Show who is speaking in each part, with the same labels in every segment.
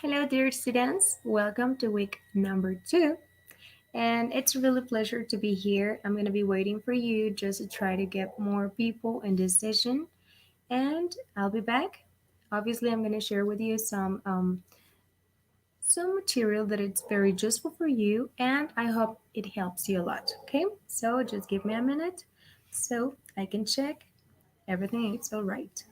Speaker 1: Hello, dear students. Welcome to week number 2. And it's really a pleasure to be here. I'm going to be waiting for you just to try to get more people in this session. And I'll be back. Obviously, I'm going to share with you some material that it's very useful for you, and I hope it helps you a lot. Okay, so just give me a minute so I can check everything is all right.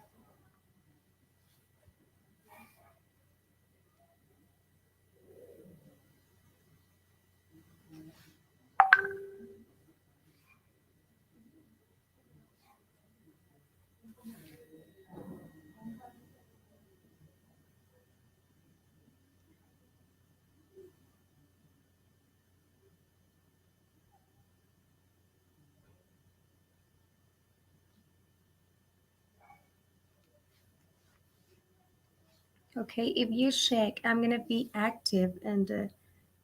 Speaker 1: Okay, if you check, I'm gonna be active in the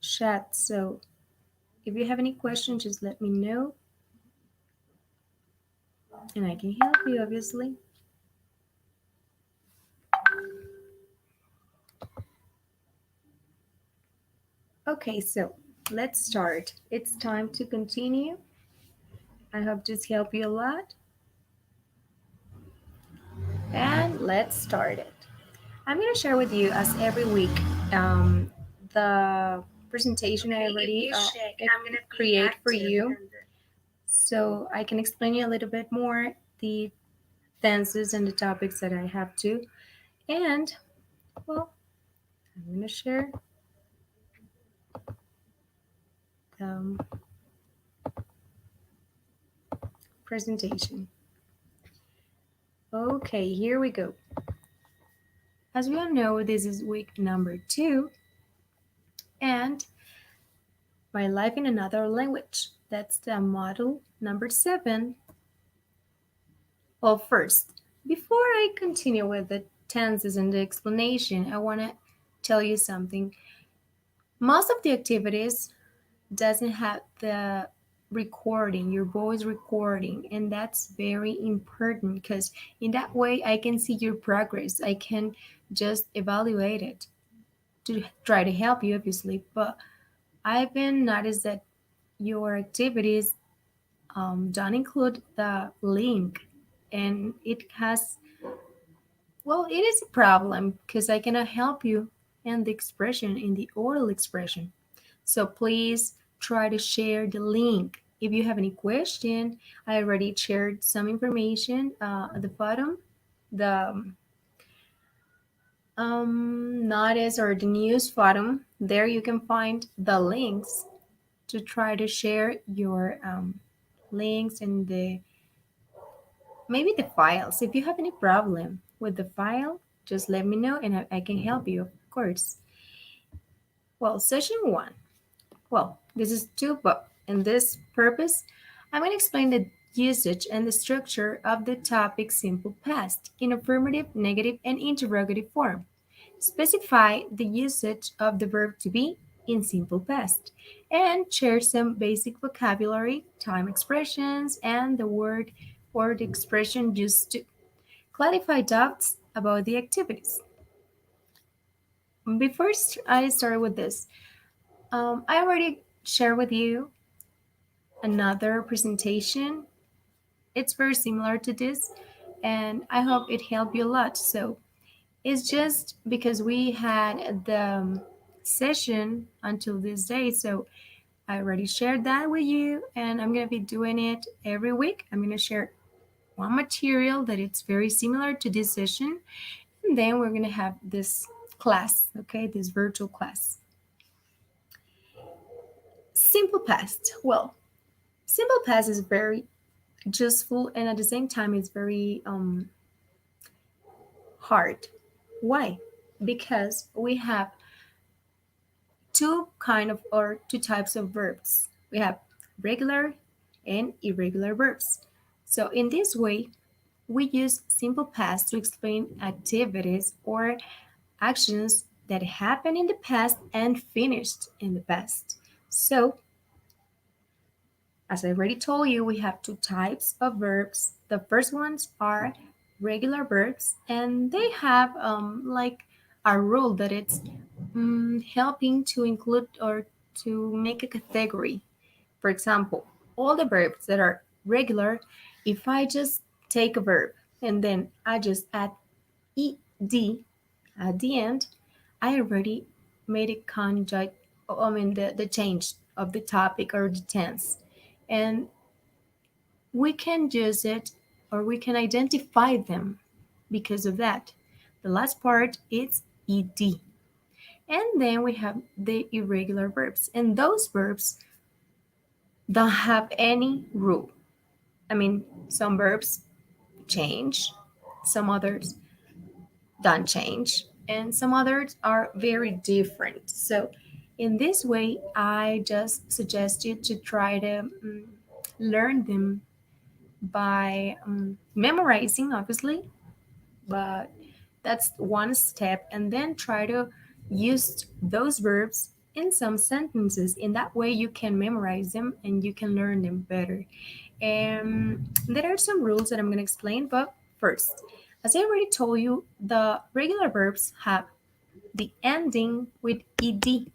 Speaker 1: chat. So if you have any questions, just let me know and I can help you, obviously. Okay, so let's start. It's time to continue. I hope this helped you a lot. And let's start it. I'm gonna share with you, as every week, the presentation I already create for you, so I can explain you a little bit more the tenses and the topics that I have to. And well, I'm gonna share the presentation. Okay, here we go. As we all know, this is week number 2, and my life in another language. That's the model number 7. Well, first, before I continue with the tenses and the explanation, I want to tell you something. Most of the activities doesn't have the recording, your voice recording, and that's very important because in that way I can see your progress. I can just evaluate it to try to help you, obviously. But I've been noticed that your activities don't include the link, and it has, well, it is a problem because I cannot help you in the expression, in the oral expression. So please try to share the link. If you have any question, I already shared some information at the bottom. The notice or the news bottom. There you can find the links to try to share your links and the maybe the files. If you have any problem with the file, just let me know and I can help you, of course. Well, session 1. Well, this is 2, but in this purpose, I'm going to explain the usage and the structure of the topic simple past in affirmative, negative, and interrogative form. Specify the usage of the verb to be in simple past and share some basic vocabulary, time expressions, and the word or the expression used to clarify doubts about the activities. Before I start with this, I already shared with you another presentation. It's very similar to this, and I hope it helped you a lot. So it's just because we had the session until this day, so I already shared that with you, and I'm gonna be doing it every week. I'm gonna share one material that it's very similar to this session, and then we're gonna have this class, okay, this virtual class. Simple past. Well, simple past is very useful, and at the same time it's very hard. Why? Because we have two types of verbs. We have regular and irregular verbs. So in this way, we use simple past to explain activities or actions that happened in the past and finished in the past. So, as I already told you, we have two types of verbs. The first ones are regular verbs, and they have like a rule that it's helping to include or to make a category. For example, all the verbs that are regular, if I just take a verb and then I just add ed at the end, I already made it conjugate, the change of the topic or the tense. And we can use it or we can identify them because of that. The last part is ed. And then we have the irregular verbs. And those verbs don't have any rule. I mean, some verbs change, some others don't change, and some others are very different. So, in this way, I just suggest you to try to learn them by memorizing, obviously, but that's one step, and then try to use those verbs in some sentences. In that way, you can memorize them and you can learn them better. And there are some rules that I'm going to explain, but first, as I already told you, the regular verbs have the ending with ed.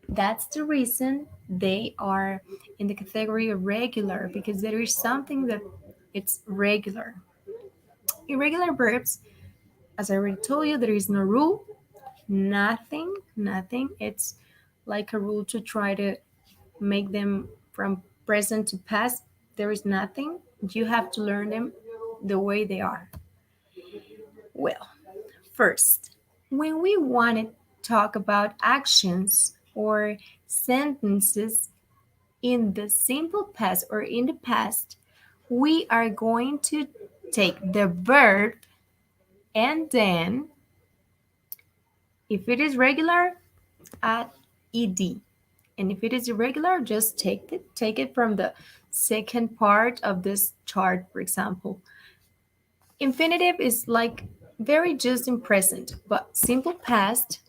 Speaker 1: That's the reason they are in the category of regular, because there is something that it's regular. Irregular verbs, as I already told you, there is no rule, nothing. It's like a rule to try to make them from present to past. There is nothing. You have to learn them the way they are. Well, first, when we want to talk about actions or sentences in the simple past or in the past, we are going to take the verb and then, if it is regular, add ed. And if it is irregular, just take it from the second part of this chart, for example. Infinitive is like very just in present, but simple past,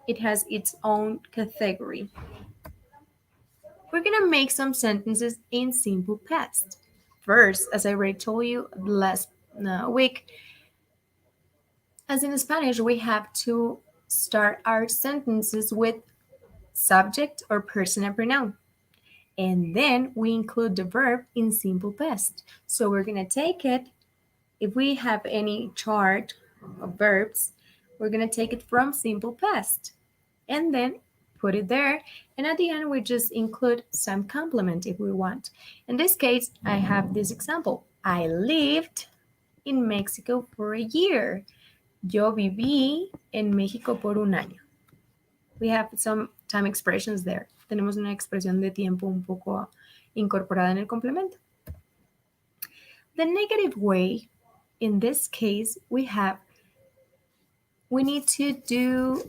Speaker 1: it has its own category. We're gonna make some sentences in simple past. First, as I already told you last week, as in Spanish, we have to start our sentences with subject or personal pronoun. And then we include the verb in simple past. So we're going to take it, if we have any chart of verbs, we're going to take it from simple past and then put it there. And at the end, we just include some complement if we want. In this case, I have this example. I lived in Mexico for a year. Yo viví en México por un año. We have some time expressions there. Tenemos una expresión de tiempo un poco incorporada en el complemento. The negative way, in this case, we need to do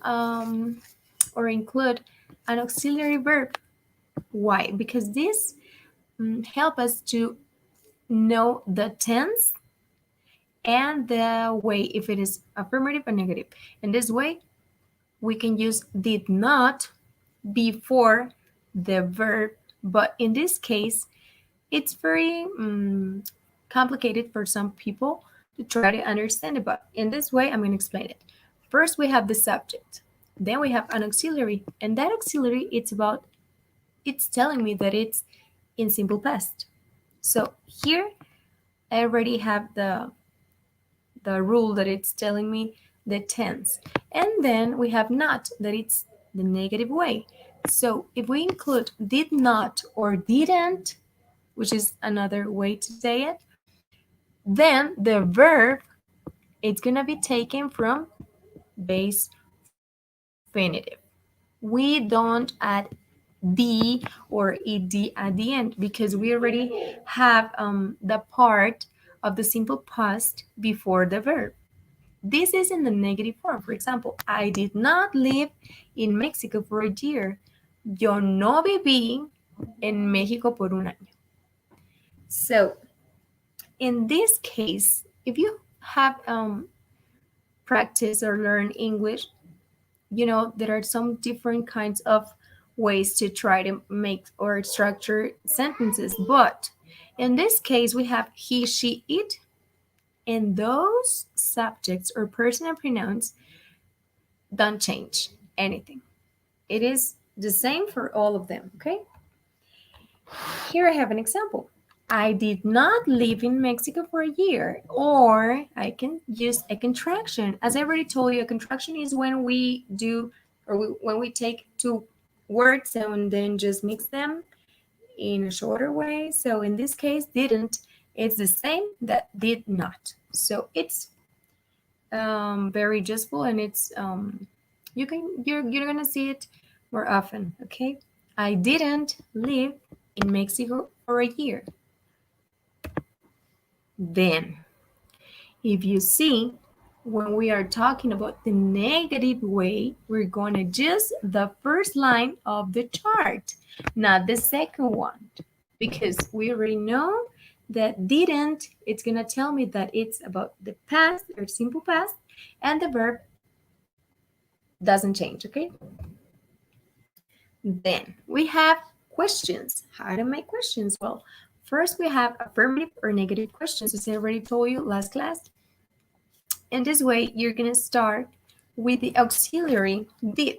Speaker 1: or include an auxiliary verb. Why? Because this help us to know the tense and the way, if it is affirmative or negative. In this way, we can use did not before the verb, but in this case, it's very complicated for some people to try to understand it, but in this way, I'm going to explain it. First, we have the subject. Then we have an auxiliary, and that auxiliary, it's telling me that it's in simple past. So here, I already have the rule that it's telling me the tense. And then we have not, that it's the negative way. So if we include did not or didn't, which is another way to say it, then the verb, it's going to be taken from base infinitive. We don't add d or ed at the end because we already have the part of the simple past before the verb. This is in the negative form. For example, I did not live in Mexico for a year. Yo no viví en México por un año. So, in this case, if you have practice or learn English, you know there are some different kinds of ways to try to make or structure sentences. But in this case, we have he, she, it, and those subjects or personal pronouns don't change. anything. It is the same for all of them, okay? Here I have an example. I did not live in Mexico for a year. Or I can use a contraction. As I already told you, a contraction is when we do, or when we take two words and then just mix them in a shorter way. So in this case, didn't, it's the same that did not. So it's very useful, and it's you're gonna see it more often. Okay, I didn't live in Mexico for a year. Then, if you see, when we are talking about the negative way, we're going to use the first line of the chart, not the second one, because we already know that didn't, it's going to tell me that it's about the past or simple past, and the verb doesn't change, okay? Then we have questions. How to make questions? Well, first we have affirmative or negative questions, as I already told you last class. In this way, you're going to start with the auxiliary did,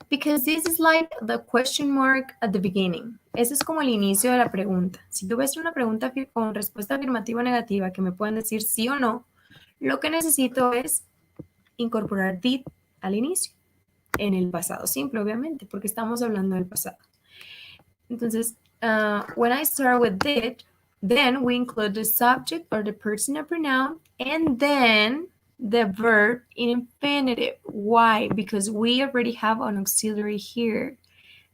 Speaker 1: because this is like the question mark at the beginning. Ese es como el inicio de la pregunta. Si tú ves una pregunta con respuesta afirmativa o negativa que me pueden decir sí o no, lo que necesito es incorporar did al inicio, en el pasado simple, obviamente, porque estamos hablando del pasado. Entonces, when I start with did, then we include the subject or the personal pronoun, and then the verb in infinitive. Why? Because we already have an auxiliary here.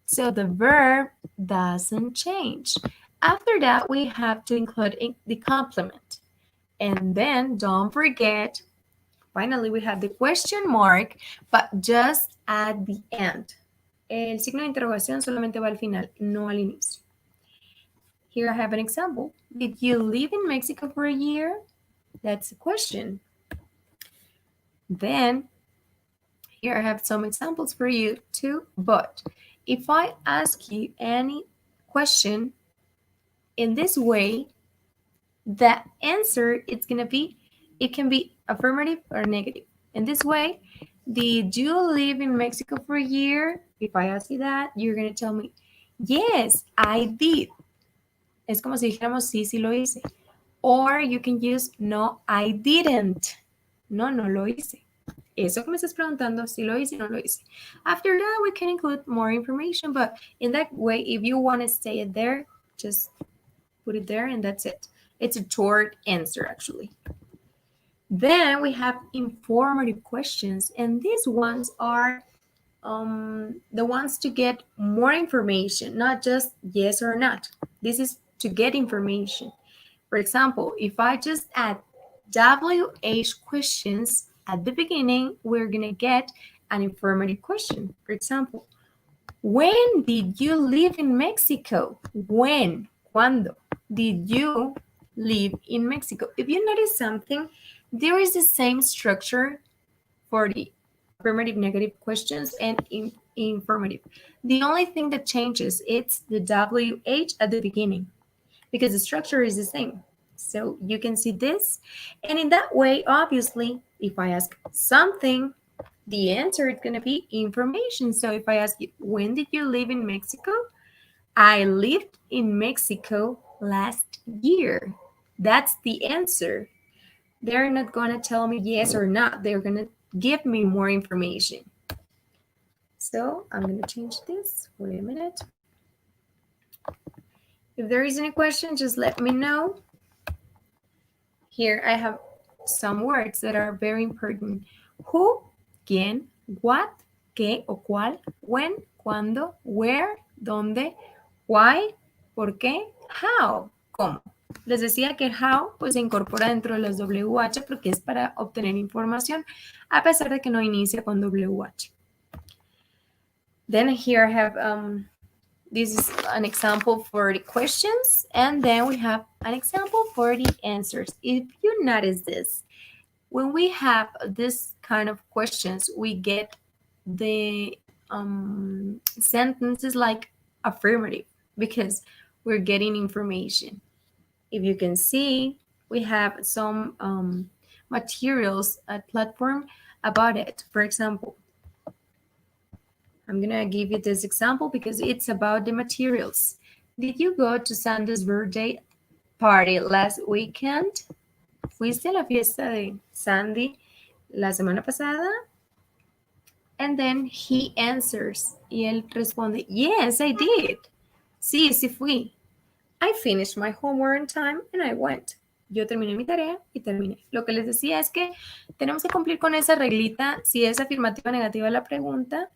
Speaker 1: So the verb doesn't change. After that, we have to include the complement. And then don't forget, finally, we have the question mark, but just at the end. El signo de interrogación solamente va al final, no al inicio. Here I have an example. Did you live in Mexico for a year? That's a question. Then, here I have some examples for you too. But if I ask you any question in this way, the answer it's going to be, it can be affirmative or negative. In this way, did you live in Mexico for a year? If I ask you that, you're going to tell me, yes, I did. Es como si dijéramos sí, sí lo hice. Or you can use no, I didn't. No, no lo hice. Eso que me estás preguntando, si lo hice, no lo hice. After that, we can include more information, but in that way, if you want to say it there, just put it there and that's it. It's a short answer, actually. Then we have informative questions, and these ones are the ones to get more information, not just yes or not. This is to get information. For example, if I just add WH questions at the beginning, we're going to get an informative question. For example, when did you live in Mexico? When? ¿Cuándo? Did you live in Mexico? If you notice something, there is the same structure for the affirmative negative questions and informative. The only thing that changes it's the WH at the beginning, because the structure is the same. So you can see this. And in that way, obviously, if I ask something, the answer is going to be information. So if I ask you, when did you live in Mexico? I lived in Mexico last year. That's the answer. They're not going to tell me yes or not. They're going to give me more information. So I'm going to change this. Wait a minute. If there is any question, just let me know. Here I have some words that are very important. Who, quién, what, qué o cuál, when, cuándo, where, dónde, why, por qué, how, cómo. Les decía que how pues se incorpora dentro de los WH porque es para obtener información a pesar de que no inicia con WH. Then here I have this is an example for the questions, and then we have an example for the answers. If you notice this, when we have this kind of questions, we get the sentences like affirmative because we're getting information. If you can see, we have some materials at platform about it. For example, I'm going to give you this example because it's about the materials. Did you go to Sandy's birthday party last weekend? ¿Fuiste a la fiesta de Sandy la semana pasada? And then he answers. Y él responde, yes, I did. Sí, sí fui. I finished my homework on time and I went. Yo terminé mi tarea y terminé. Lo que les decía es que tenemos que cumplir con esa reglita. Si es afirmativa o negativa la pregunta,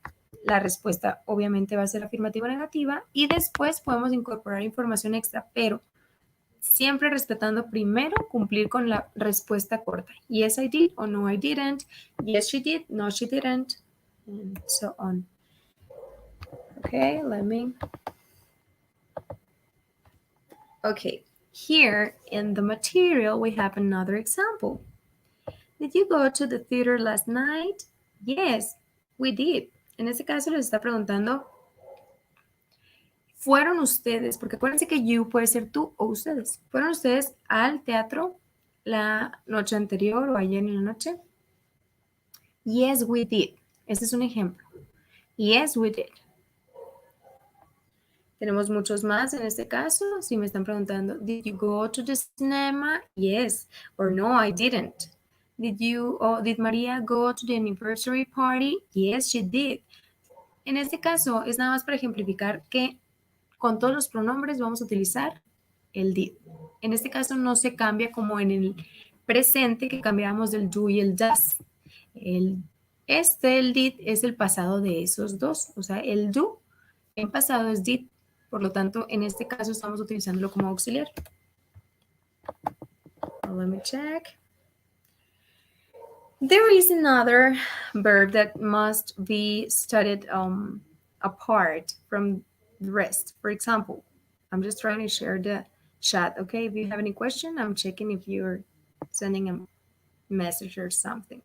Speaker 1: la respuesta obviamente va a ser afirmativa o negativa y después podemos incorporar información extra, pero siempre respetando primero cumplir con la respuesta corta. Yes, I did o no, I didn't. Yes, she did. No, she didn't. And so on. Okay, let me. Okay, here in the material we have another example. Did you go to the theater last night? Yes, we did. En este caso les está preguntando, ¿fueron ustedes? Porque acuérdense que you puede ser tú o ustedes. ¿Fueron ustedes al teatro la noche anterior o ayer en la noche? Yes, we did. Este es un ejemplo. Yes, we did. Tenemos muchos más en este caso. Si me están preguntando, did you go to the cinema? Yes. Or no, I didn't. Did Maria go to the anniversary party? Yes, she did. En este caso es nada más para ejemplificar que con todos los pronombres vamos a utilizar el did. En este caso no se cambia como en el presente que cambiamos del do y el does. El did es el pasado de esos dos. O sea, el do en pasado es did. Por lo tanto, en este caso estamos utilizándolo como auxiliar. Let me check. There is another verb that must be studied apart from the rest. For example, I'm just trying to share the chat. Okay, if you have any question, I'm checking if you're sending a message or something.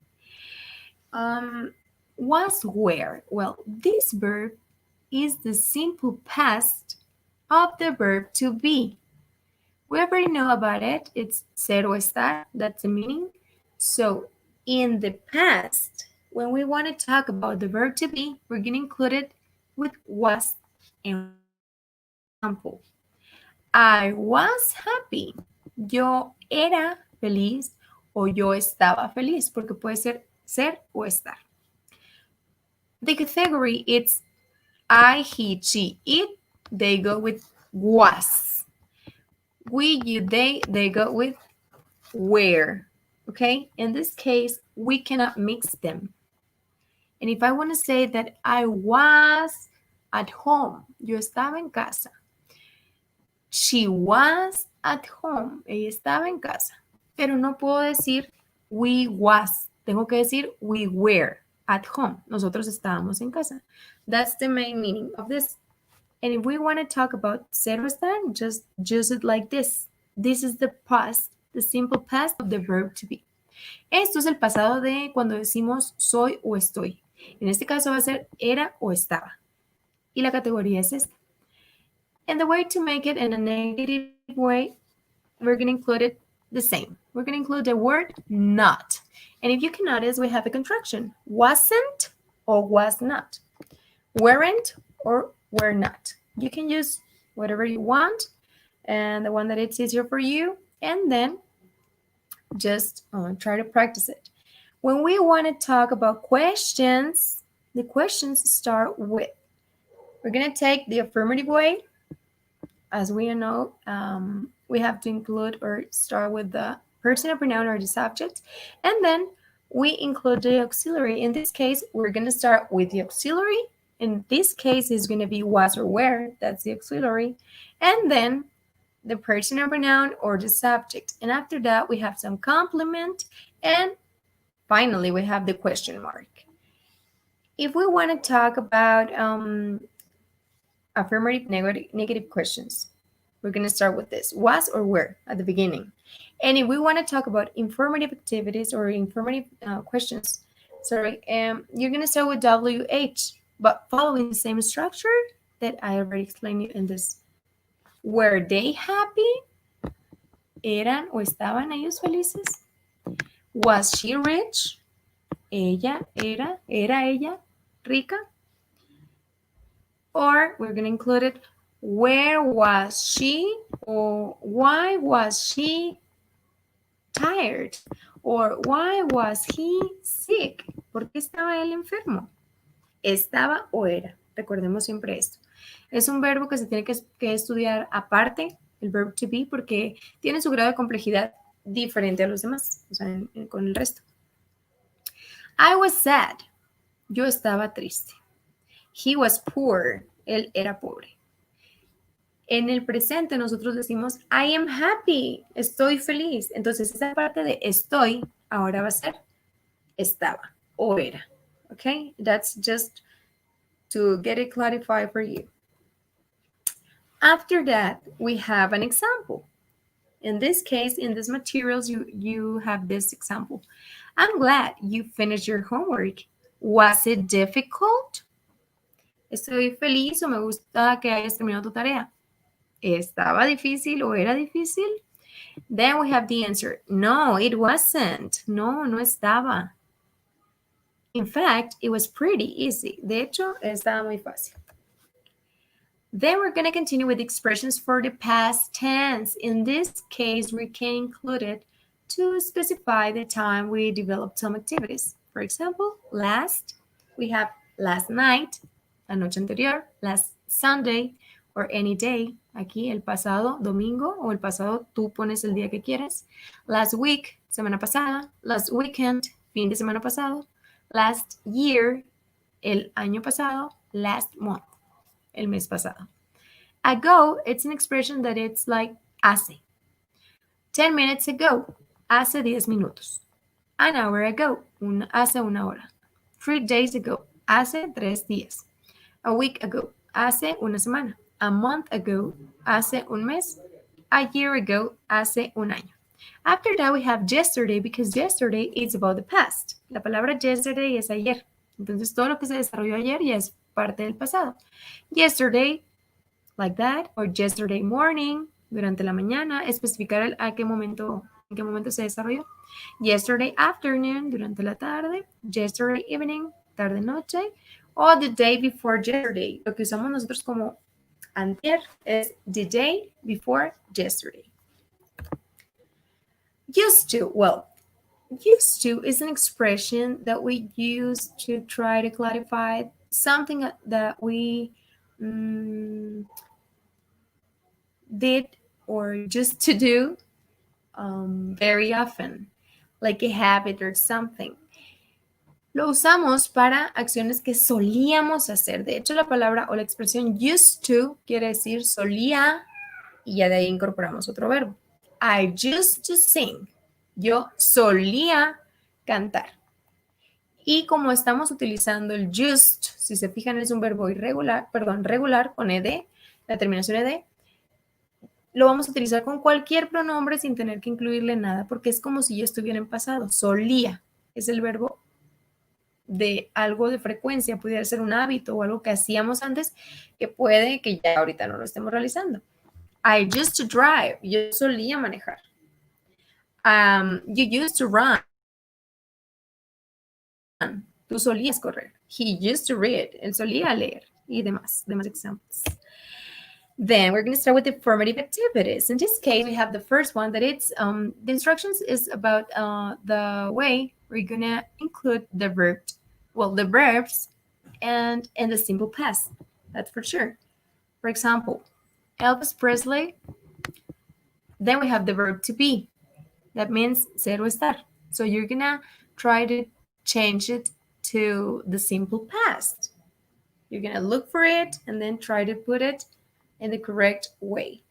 Speaker 1: Was where? Well, this verb is the simple past of the verb to be. We already know about it. It's ser o estar. That's the meaning. So in the past, when we want to talk about the verb to be, we're going to include it with was and example. I was happy. Yo era feliz o yo estaba feliz, porque puede ser o estar. The category, it's I, he, she, it. They go with was. We, you, they go with where. Okay? In this case, we cannot mix them. And if I want to say that I was at home, yo estaba en casa. She was at home, ella estaba en casa. Pero no puedo decir we was, tengo que decir we were at home. Nosotros estábamos en casa. That's the main meaning of this. And if we want to talk about ser o estar, just use it like this. This is the past, the simple past of the verb to be. Esto es el pasado de cuando decimos soy o estoy. En este caso va a ser era o estaba. Y la categoría es esta. And the way to make it in a negative way, we're going to include it the same. We're going to include the word not. And if you can notice, we have a contraction. Wasn't or was not. Weren't or were not. You can use whatever you want and the one that it's easier for you. And then just try to practice it. When we want to talk about questions, the questions start with, we're going to take the affirmative way. As we know, we have to include or start with the personal pronoun or the subject, and then we include the auxiliary. In this case, we're going to start with the auxiliary. In this case, it's going to be was or were. That's the auxiliary. And then the personal pronoun or the subject. And after that, we have some complement. And finally, we have the question mark. If we want to talk about affirmative, negative questions, we're going to start with this, was or were at the beginning. And if we want to talk about informative activities or informative questions, you're going to start with WH, but following the same structure that I already explained you in this. Were they happy? ¿Eran o estaban ellos felices? Was she rich? ¿Ella era ella rica? Or we're going to include it, where was she, or why was she tired, or why was he sick? ¿Por qué estaba él enfermo? Estaba o era. Recordemos siempre esto. Es un verbo que se tiene que estudiar aparte, el verb to be, porque tiene su grado de complejidad diferente a los demás, o sea, con el resto. I was sad. Yo estaba triste. He was poor. Él era pobre. En el presente nosotros decimos I am happy. Estoy feliz. Entonces esa parte de estoy ahora va a ser estaba o era. Okay? That's just to get it clarified for you. After that, we have an example. In this case, in these materials, you have this example. I'm glad you finished your homework. Was it difficult? Estoy feliz o me gusta que hayas terminado tu tarea. ¿Estaba difícil o era difícil? Then we have the answer. No, it wasn't. No, no estaba. In fact, it was pretty easy. De hecho, estaba muy fácil. Then we're going to continue with expressions for the past tense. In this case, we can include it to specify the time we developed some activities. For example, last, we have last night, la noche anterior, last Sunday, or any day. Aquí el pasado domingo o el pasado tú pones el día que quieres. Last week, semana pasada. Last weekend, fin de semana pasado. Last year, el año pasado. Last month, el mes pasado. Ago, it's an expression that it's like hace. 10 minutes ago, hace 10 minutos. An hour ago, hace una hora. 3 days ago, hace 3 días. A week ago, hace una semana. A month ago, hace un mes. A year ago, hace un año. After that, we have yesterday, because yesterday is about the past. La palabra yesterday es ayer. Entonces, todo lo que se desarrolló ayer ya es parte del pasado. Yesterday, like that, or yesterday morning, durante la mañana, especificar en qué momento se desarrolló. Yesterday afternoon, durante la tarde. Yesterday evening, tarde-noche. O the day before yesterday. Lo que usamos nosotros como antier es the day before yesterday. Used to, well, used to is an expression that we use to try to clarify something that we did or just to do very often, like a habit or something. Lo usamos para acciones que solíamos hacer. De hecho, la palabra o la expresión used to quiere decir solía y ya de ahí incorporamos otro verbo. I used to sing. Yo solía cantar. Y como estamos utilizando el just, si se fijan es un verbo irregular, regular con ed, la terminación ed, lo vamos a utilizar con cualquier pronombre sin tener que incluirle nada, porque es como si yo estuviera en pasado. Solía es el verbo de algo de frecuencia, pudiera ser un hábito o algo que hacíamos antes, que puede que ya ahorita no lo estemos realizando. I used to drive. Yo solía manejar. You used to run. Tú solías correr. He used to read. Él solía leer. Y demás examples. Then we're going to start with the affirmative activities. In this case, we have the first one that it's, the instructions is about the way we're going to include the verbs and the simple past. That's for sure. For example, Elvis Presley. Then we have the verb to be. That means ser o estar. So you're going to try to change it to the simple past. You're going to look for it and then try to put it in the correct way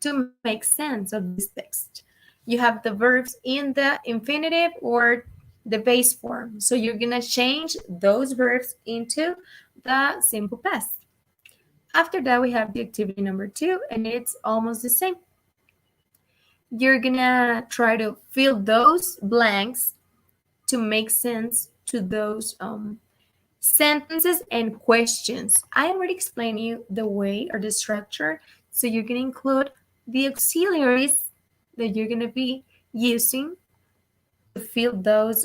Speaker 1: to make sense of this text. You have the verbs in the infinitive or the base form. So you're going to change those verbs into the simple past. After that, we have the activity number 2, and it's almost the same. You're going to try to fill those blanks to make sense to those sentences and questions. I already explained you the way or the structure. So you're going to include the auxiliaries that you're going to be using to fill those,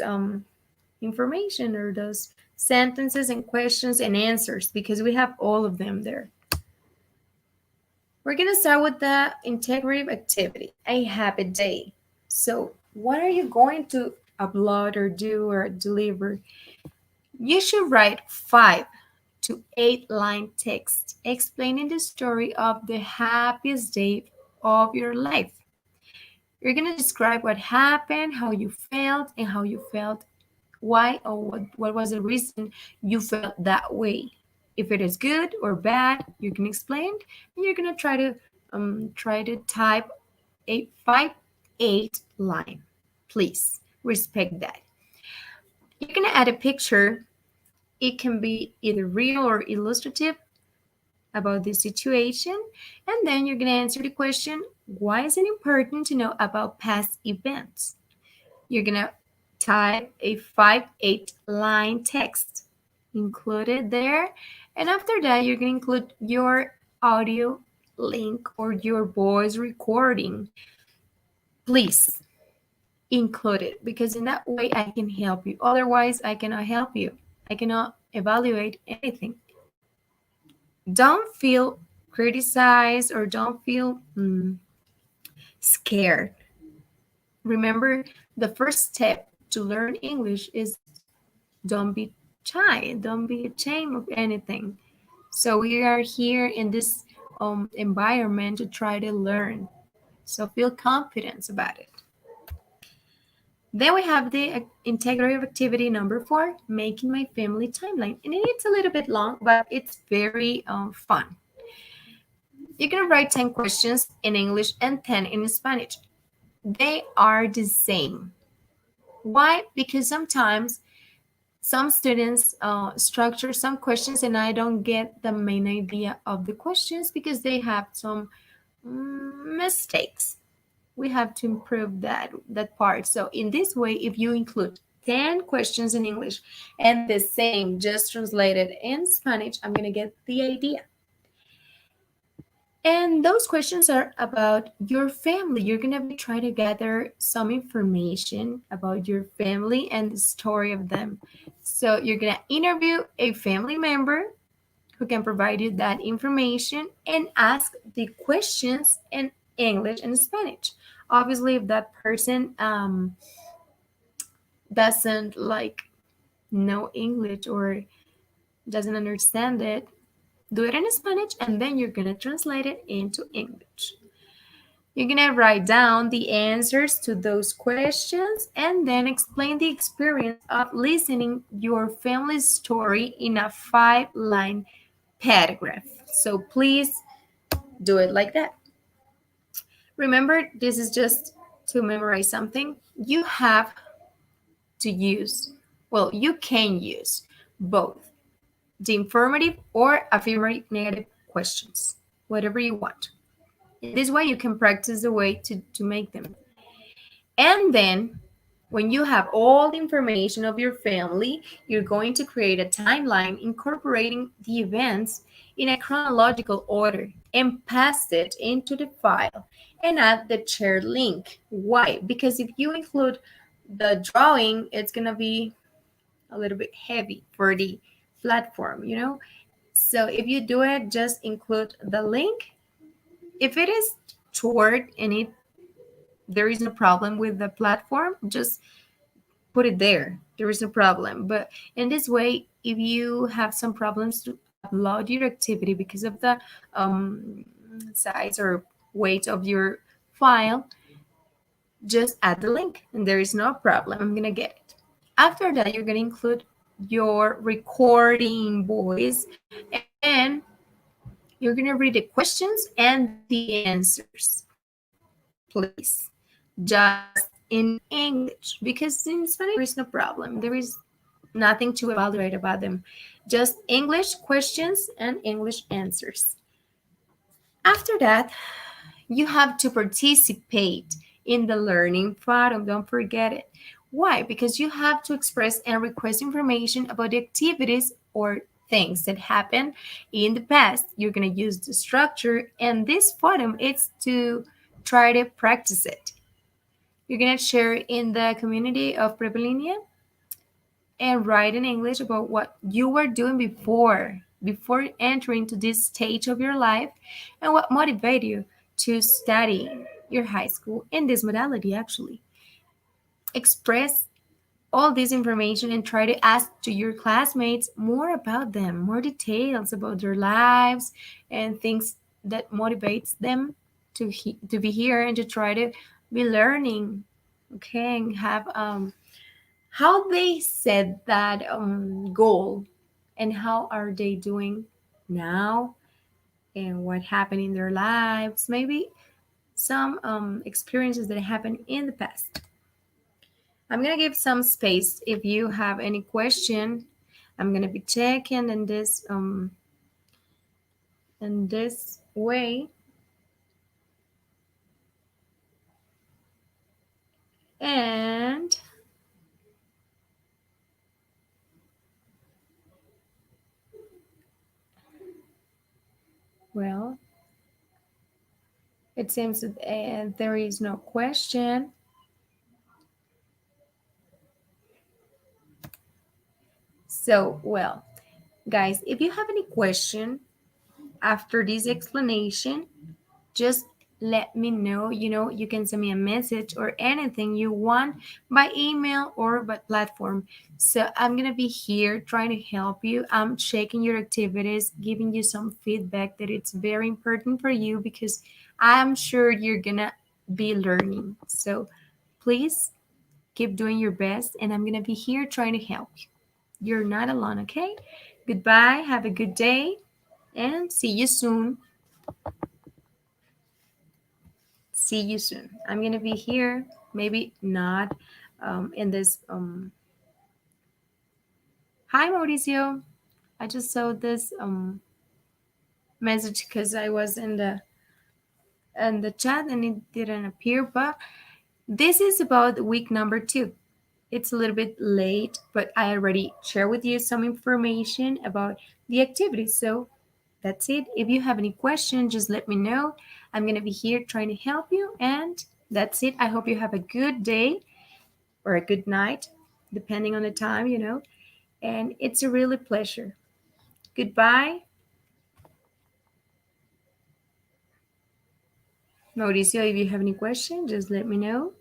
Speaker 1: information or those sentences and questions and answers because we have all of them there. We're going to start with the integrative activity, a happy day. So, what are you going to upload or do or deliver? You should write 5 to 8 line text explaining the story of the happiest day of your life. You're going to describe what happened, how you felt, and how you felt, why or what was the reason you felt that way. If it is good or bad, you can explain, and you're going to try to type a 5-8 line. Please respect that. You're going to add a picture. It can be either real or illustrative about the situation. And then you're going to answer the question, why is it important to know about past events? You're going to type a 5-8 line text included there. And after that, you're going to include your audio link or your voice recording. Please include it because in that way I can help you. Otherwise, I cannot help you. I cannot evaluate anything. Don't feel criticized or don't feel scared. Remember, the first step to learn English is don't be shy, don't be ashamed of anything. So we are here in this environment to try to learn. So feel confident about it. Then we have the integrative activity number 4, making my family timeline. And it's a little bit long, but it's very fun. You're going to write 10 questions in English and 10 in Spanish. They are the same. Why? Because sometimes some students structure some questions and I don't get the main idea of the questions because they have some mistakes. We have to improve that part. So in this way, if you include 10 questions in English and the same just translated in Spanish, I'm going to get the idea. And those questions are about your family. You're going to be trying to gather some information about your family and the story of them. So you're going to interview a family member who can provide you that information and ask the questions in English and Spanish. Obviously, if that person doesn't like know English or doesn't understand it, do it in Spanish and then you're going to translate it into English. You're going to write down the answers to those questions and then explain the experience of listening your family's story in a 5-line paragraph. So please do it like that. Remember, this is just to memorize something. You have to use, well, you can use both the informative or affirmative negative questions, whatever you want. In this way, you can practice the way to make them. And then, when you have all the information of your family, you're going to create a timeline incorporating the events in a chronological order and paste it into the file and add the shared link. Why? Because if you include the drawing, it's going to be a little bit heavy for the platform. So if you do it, just include the link. If it is short and there is no problem with the platform, just put it there. There is no problem. But in this way, if you have some problems to upload your activity because of the size or weight of your file, just add the link and there is no problem. I'm going to get it. After that, you're going to include your recording voice and you're going to read the questions and the answers. Please, just in English, because in Spanish there is no problem. There is nothing to evaluate about them. Just English questions and English answers. After that, you have to participate in the learning forum. Don't forget it. Why? Because you have to express and request information about the activities or things that happened in the past. You're going to use the structure, and this forum is to try to practice it. You're going to share in the community of Preplinea, and write in English about what you were doing before entering to this stage of your life and what motivated you to study your high school in this modality actually. Express all this information and try to ask to your classmates more about them, more details about their lives and things that motivates them to be here and to try to be learning, okay, and have how they set that goal and how are they doing now and what happened in their lives, maybe some experiences that happened in the past. I'm gonna give some space if you have any question. I'm gonna be checking in this way, and well, it seems that there is no question. So, well, guys, if you have any question after this explanation, just let me know. You know, you can send me a message or anything you want by email or by platform. So I'm gonna be here trying to help you. I'm checking your activities, giving you some feedback that it's very important for you because I'm sure you're gonna be learning. So please keep doing your best, and I'm gonna be here trying to help you. You're not alone, okay? Goodbye, have a good day, and see you soon. See you soon. I'm gonna be here, maybe not in this. Hi, Mauricio. I just saw this message because I was in the chat and it didn't appear. But this is about week number 2. It's a little bit late, but I already shared with you some information about the activity. So that's it. If you have any questions, just let me know. I'm gonna be here trying to help you, and that's it. I hope you have a good day or a good night, depending on the time, you know. And it's a really pleasure. Goodbye. Mauricio, if you have any questions, just let me know.